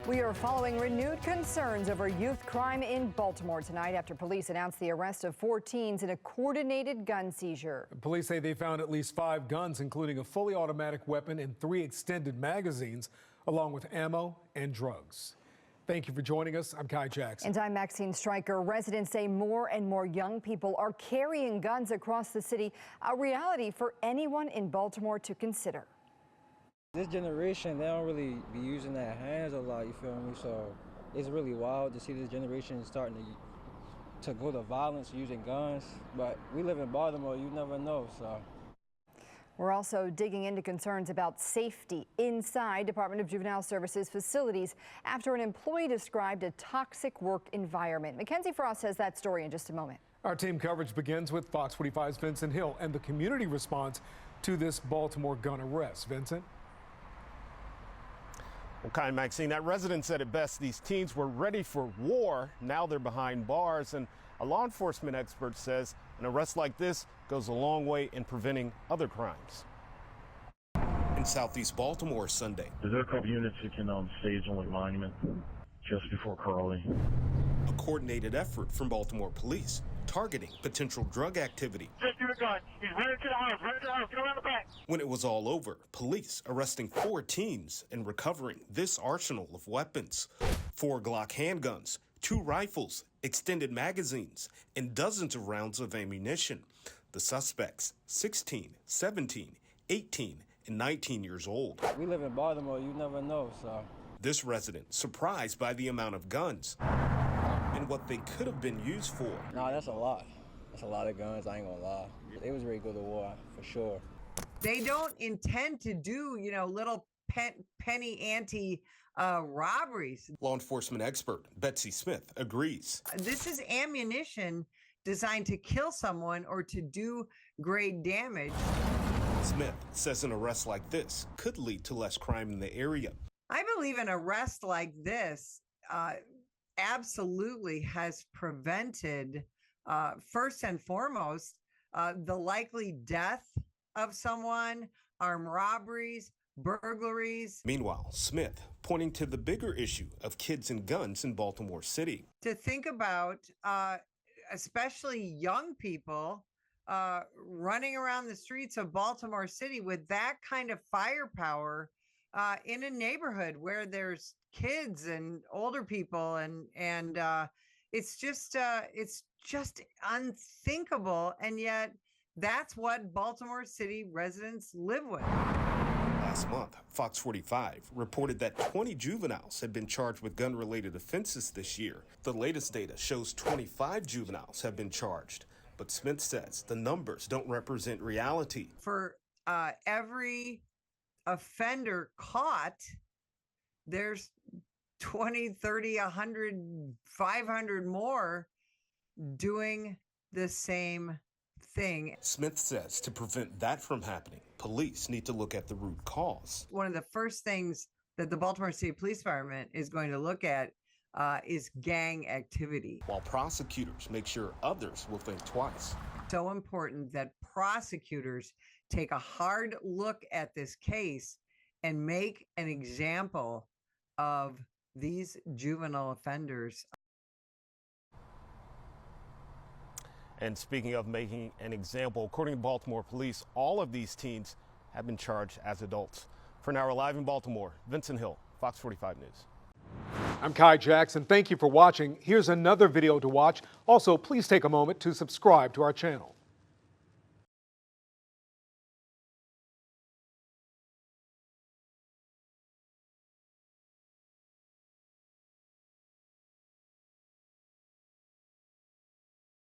We are following renewed concerns over youth crime in Baltimore tonight after police announced the arrest of 4 teens in a coordinated gun seizure. Police say they found at least 5 guns, including a fully automatic weapon and 3 extended magazines, along with ammo and drugs. Thank you for joining us. I'm Kai Jackson. And I'm Maxine Stryker. Residents say more and more young people are carrying guns across the city, a reality for anyone in Baltimore to consider. This generation, they don't really be using their hands a lot, you feel me? So it's really wild to see this generation starting to go to violence using guns. But we live in Baltimore, you never know, so. We're also digging into concerns about safety inside Department of Juvenile Services facilities after an employee described a toxic work environment. Mackenzie Frost has that story in just a moment. Our team coverage begins with Fox 45's Vincent Hill and the community response to this Baltimore gun arrest. Vincent? Well, Kai and Maxine, that resident said it best. These teens were ready for war. Now they're behind bars. And a law enforcement expert says an arrest like this goes a long way in preventing other crimes. In Southeast Baltimore Sunday. Is there a couple units that can stage on Lake Monument just before Carly? A coordinated effort from Baltimore Police targeting potential drug activity. Just do the gun. He's ready to the house. Ready to the house. Get around the back. When it was all over, police arresting 4 teens and recovering this arsenal of weapons. 4 Glock handguns, 2 rifles, extended magazines, and dozens of rounds of ammunition. The suspects, 16, 17, 18, and 19 years old. We live in Baltimore, you never know, so. This resident surprised by the amount of guns and what they could have been used for. Nah, that's a lot. That's a lot of guns, I ain't gonna lie. They was ready to go to war, for sure. They don't intend to do, little penny ante robberies. Law enforcement expert Betsy Smith agrees. This is ammunition designed to kill someone or to do great damage. Smith says an arrest like this could lead to less crime in the area. I believe an arrest like this absolutely has prevented, first and foremost, the likely death of someone, armed robberies, burglaries. Meanwhile, Smith pointing to the bigger issue of kids and guns in Baltimore City. To think about, especially young people, running around the streets of Baltimore City with that kind of firepower in a neighborhood where there's kids and older people, and it's just unthinkable, and yet that's what Baltimore City residents live with. Last month, Fox 45 reported that 20 juveniles had been charged with gun-related offenses this year. The latest data shows 25 juveniles have been charged, but Smith says the numbers don't represent reality. For every offender caught, there's 20, 30, 100, 500 more doing the same thing. Smith says to prevent that from happening, police need to look at the root cause. One of the first things that the Baltimore City Police Department is going to look at is gang activity. While prosecutors make sure others will think twice. So important that prosecutors take a hard look at this case and make an example of these juvenile offenders. And speaking of making an example, according to Baltimore Police, all of these teens have been charged as adults. For now, we're live in Baltimore. Vincent Hill, Fox 45 News. I'm Kai Jackson. Thank you for watching. Here's another video to watch. Also, please take a moment to subscribe to our channel.